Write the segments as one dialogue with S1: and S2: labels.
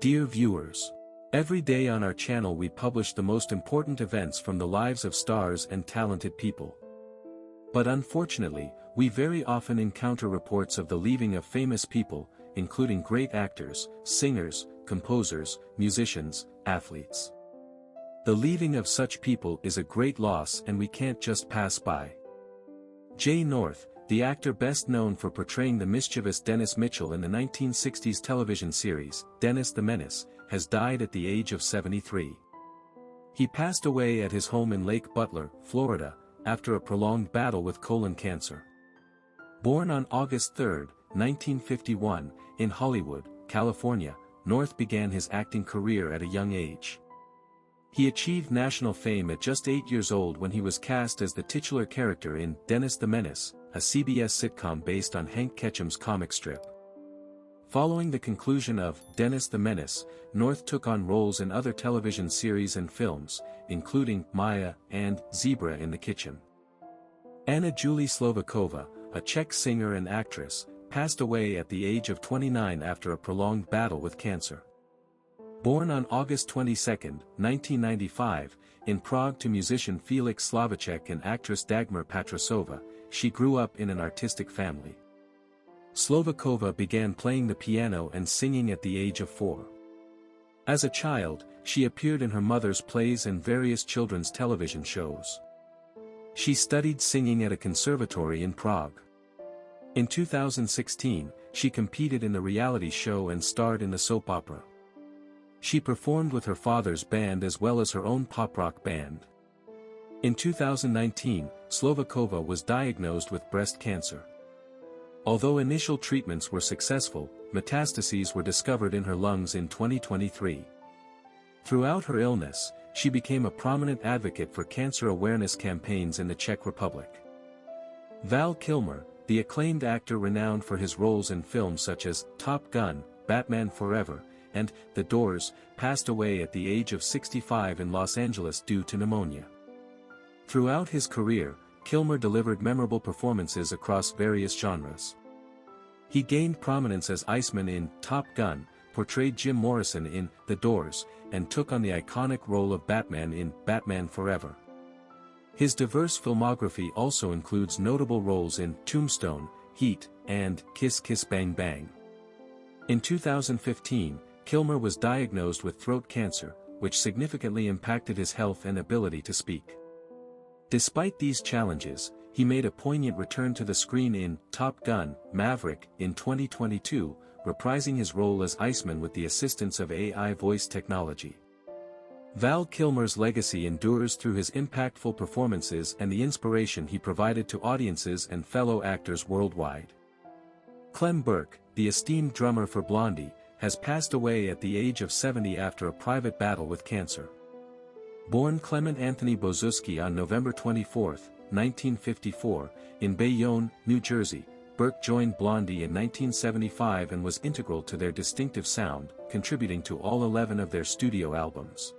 S1: Dear viewers, every day on our channel we publish the most important events from the lives of stars and talented people. But unfortunately, we very often encounter reports of the leaving of famous people, including great actors, singers, composers, musicians, athletes. The leaving of such people is a great loss and we can't just pass by. Jay North, the actor best known for portraying the mischievous Dennis Mitchell in the 1960s television series, Dennis the Menace, has died at the age of 73. He passed away at his home in Lake Butler, Florida, after a prolonged battle with colon cancer. Born on August 3, 1951, in Hollywood, California, North began his acting career at a young age. He achieved national fame at just 8 years old when he was cast as the titular character in Dennis the Menace, a CBS sitcom based on Hank Ketcham's comic strip. Following the conclusion of Dennis the Menace, North took on roles in other television series and films, including Maya and Zebra in the Kitchen. Anna Julie Slovakova, a Czech singer and actress, passed away at the age of 29 after a prolonged battle with cancer. Born on August 22, 1995, in Prague to musician Felix Slavacek and actress Dagmar Patrasova, she grew up in an artistic family. Slovakova began playing the piano and singing at the age of 4. As a child, she appeared in her mother's plays and various children's television shows. She studied singing at a conservatory in Prague. In 2016, she competed in the reality show and starred in the soap opera. She performed with her father's band as well as her own pop-rock band. In 2019, Slovakova was diagnosed with breast cancer. Although initial treatments were successful, metastases were discovered in her lungs in 2023. Throughout her illness, she became a prominent advocate for cancer awareness campaigns in the Czech Republic. Val Kilmer, the acclaimed actor renowned for his roles in films such as Top Gun, Batman Forever, and The Doors, passed away at the age of 65 in Los Angeles due to pneumonia. Throughout his career, Kilmer delivered memorable performances across various genres. He gained prominence as Iceman in Top Gun, portrayed Jim Morrison in The Doors, and took on the iconic role of Batman in Batman Forever. His diverse filmography also includes notable roles in Tombstone, Heat, and Kiss Kiss Bang Bang. In 2015, Kilmer was diagnosed with throat cancer, which significantly impacted his health and ability to speak. Despite these challenges, he made a poignant return to the screen in Top Gun: Maverick in 2022, reprising his role as Iceman with the assistance of AI voice technology. Val Kilmer's legacy endures through his impactful performances and the inspiration he provided to audiences and fellow actors worldwide. Clem Burke, the esteemed drummer for Blondie, has passed away at the age of 70 after a private battle with cancer. Born Clement Anthony Bozuski on November 24, 1954, in Bayonne, New Jersey, Burke joined Blondie in 1975 and was integral to their distinctive sound, contributing to all 11 of their studio albums.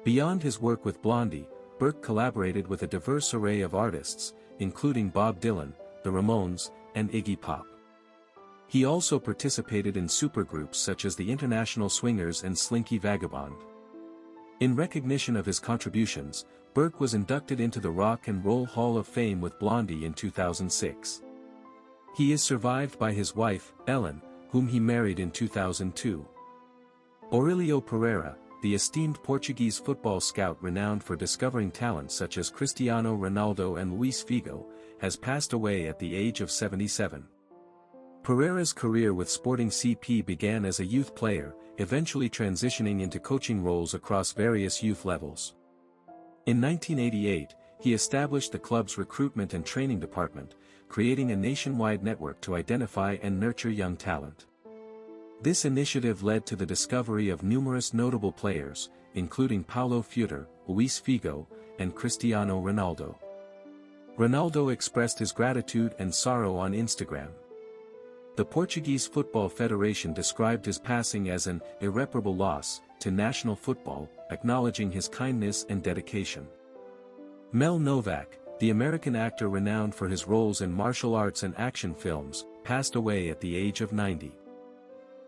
S1: Beyond his work with Blondie, Burke collaborated with a diverse array of artists, including Bob Dylan, the Ramones, and Iggy Pop. He also participated in supergroups such as the International Swingers and Slinky Vagabond. In recognition of his contributions, Burke was inducted into the Rock and Roll Hall of Fame with Blondie in 2006. He is survived by his wife, Ellen, whom he married in 2002. Aurelio Pereira, the esteemed Portuguese football scout renowned for discovering talents such as Cristiano Ronaldo and Luis Figo, has passed away at the age of 77. Pereira's career with Sporting CP began as a youth player, eventually transitioning into coaching roles across various youth levels. In 1988, he established the club's recruitment and training department, creating a nationwide network to identify and nurture young talent. This initiative led to the discovery of numerous notable players, including Paulo Futre, Luis Figo, and Cristiano Ronaldo. Ronaldo expressed his gratitude and sorrow on Instagram. The Portuguese Football Federation described his passing as an irreparable loss to national football, acknowledging his kindness and dedication. Mel Novak, the American actor renowned for his roles in martial arts and action films, passed away at the age of 90.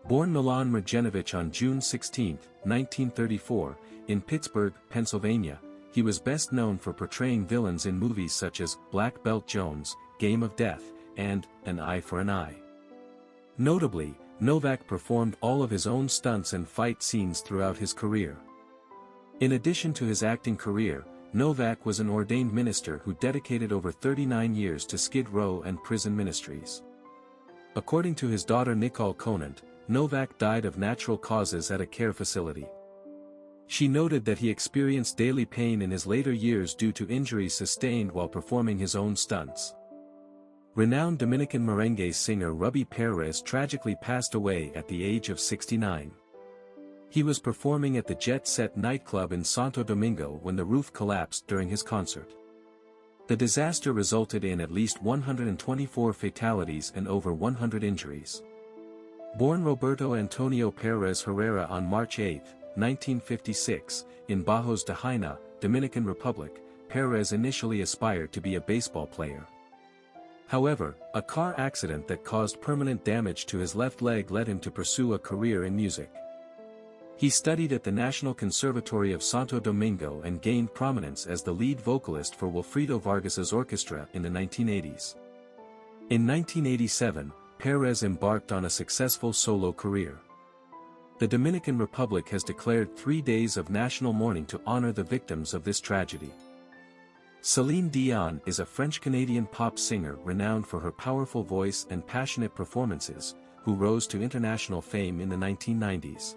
S1: Born Milan Marjanovic on June 16, 1934, in Pittsburgh, Pennsylvania, he was best known for portraying villains in movies such as Black Belt Jones, Game of Death, and An Eye for an Eye. Notably, Novak performed all of his own stunts and fight scenes throughout his career. In addition to his acting career, Novak was an ordained minister who dedicated over 39 years to Skid Row and prison ministries. According to his daughter Nicole Conant, Novak died of natural causes at a care facility. She noted that he experienced daily pain in his later years due to injuries sustained while performing his own stunts. Renowned Dominican merengue singer Ruby Perez tragically passed away at the age of 69. He was performing at the Jet Set nightclub in Santo Domingo when the roof collapsed during his concert. The disaster resulted in at least 124 fatalities and over 100 injuries. Born Roberto Antonio Perez Herrera on March 8, 1956, in Bajos de Jaina, Dominican Republic, Perez initially aspired to be a baseball player. However, a car accident that caused permanent damage to his left leg led him to pursue a career in music. He studied at the National Conservatory of Santo Domingo and gained prominence as the lead vocalist for Wilfrido Vargas's orchestra in the 1980s. In 1987, Perez embarked on a successful solo career. The Dominican Republic has declared 3 days of national mourning to honor the victims of this tragedy. Celine Dion is a French-Canadian pop singer renowned for her powerful voice and passionate performances, who rose to international fame in the 1990s.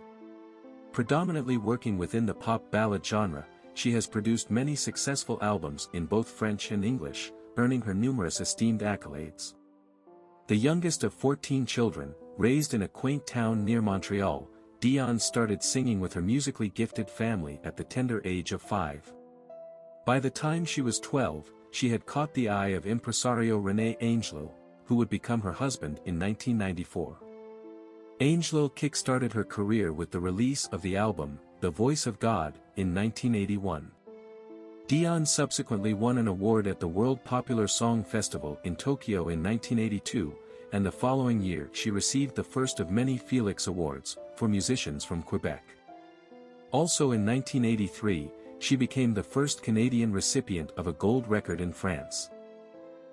S1: Predominantly working within the pop ballad genre, she has produced many successful albums in both French and English, earning her numerous esteemed accolades. The youngest of 14 children, raised in a quaint town near Montreal, Dion started singing with her musically gifted family at the tender age of 5. By the time she was 12, she had caught the eye of impresario René Angelo, who would become her husband in 1994. Angelo kick-started her career with the release of the album, The Voice of God, in 1981. Dion subsequently won an award at the World Popular Song Festival in Tokyo in 1982, and the following year she received the first of many Felix Awards, for musicians from Quebec. Also in 1983, she became the first Canadian recipient of a gold record in France.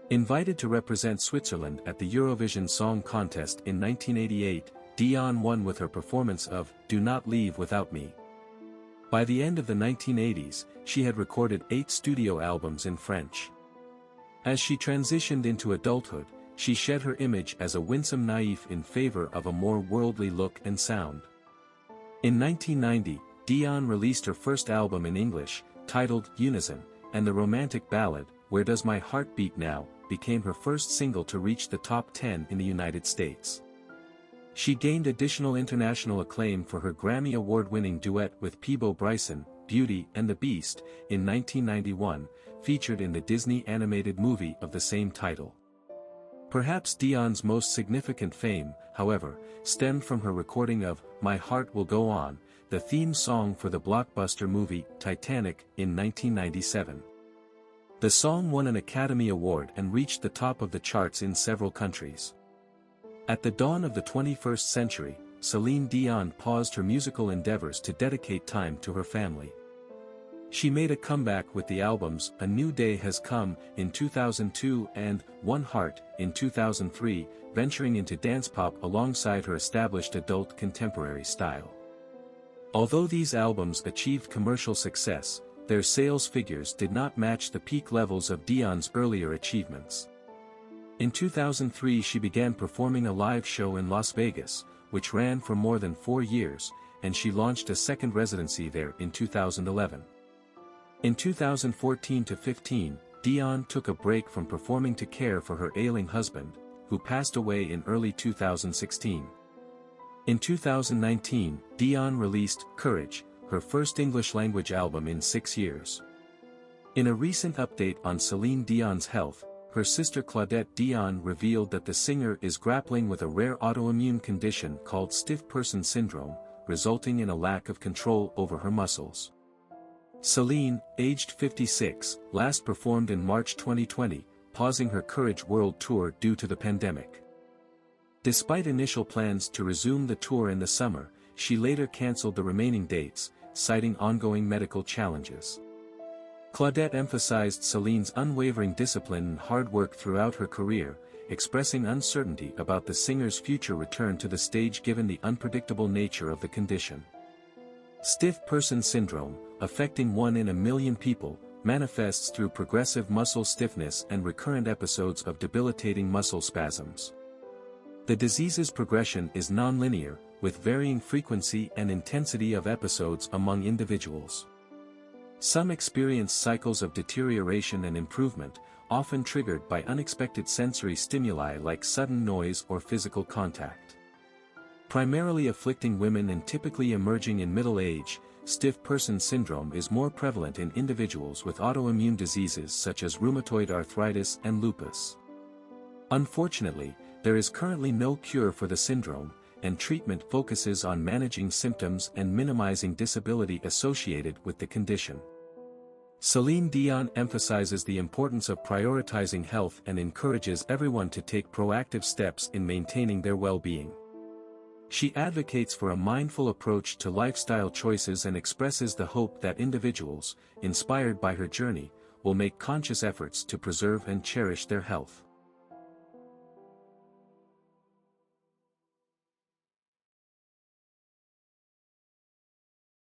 S1: Invited to represent Switzerland at the Eurovision Song Contest in 1988, Dion won with her performance of Do Not Leave Without Me. By the end of the 1980s, she had recorded 8 studio albums in French. As she transitioned into adulthood, she shed her image as a winsome naïf in favor of a more worldly look and sound. In 1990, Dion released her first album in English, titled Unison, and the romantic ballad, Where Does My Heart Beat Now, became her first single to reach the top 10 in the United States. She gained additional international acclaim for her Grammy Award-winning duet with Peabo Bryson, Beauty and the Beast, in 1991, featured in the Disney animated movie of the same title. Perhaps Dion's most significant fame, however, stemmed from her recording of My Heart Will Go On, the theme song for the blockbuster movie Titanic in 1997. The song won an Academy Award and reached the top of the charts in several countries. At the dawn of the 21st century, Celine Dion paused her musical endeavors to dedicate time to her family. She made a comeback with the albums A New Day Has Come in 2002 and One Heart in 2003, venturing into dance pop alongside her established adult contemporary style. Although these albums achieved commercial success, their sales figures did not match the peak levels of Dion's earlier achievements. In 2003 she began performing a live show in Las Vegas, which ran for more than 4 years, and she launched a second residency there in 2011. In 2014-15, Dion took a break from performing to care for her ailing husband, who passed away in early 2016. In 2019, Dion released Courage, her first English-language album in 6 years. In a recent update on Celine Dion's health, her sister Claudette Dion revealed that the singer is grappling with a rare autoimmune condition called stiff person syndrome, resulting in a lack of control over her muscles. Celine, aged 56, last performed in March 2020, pausing her Courage World Tour due to the pandemic. Despite initial plans to resume the tour in the summer, she later cancelled the remaining dates, citing ongoing medical challenges. Claudette emphasized Celine's unwavering discipline and hard work throughout her career, expressing uncertainty about the singer's future return to the stage given the unpredictable nature of the condition. Stiff person syndrome, affecting 1 in a million people, manifests through progressive muscle stiffness and recurrent episodes of debilitating muscle spasms. The disease's progression is nonlinear, with varying frequency and intensity of episodes among individuals. Some experience cycles of deterioration and improvement, often triggered by unexpected sensory stimuli like sudden noise or physical contact. Primarily afflicting women and typically emerging in middle age, stiff person syndrome is more prevalent in individuals with autoimmune diseases such as rheumatoid arthritis and lupus. Unfortunately, there is currently no cure for the syndrome, and treatment focuses on managing symptoms and minimizing disability associated with the condition. Celine Dion emphasizes the importance of prioritizing health and encourages everyone to take proactive steps in maintaining their well-being. She advocates for a mindful approach to lifestyle choices and expresses the hope that individuals, inspired by her journey, will make conscious efforts to preserve and cherish their health.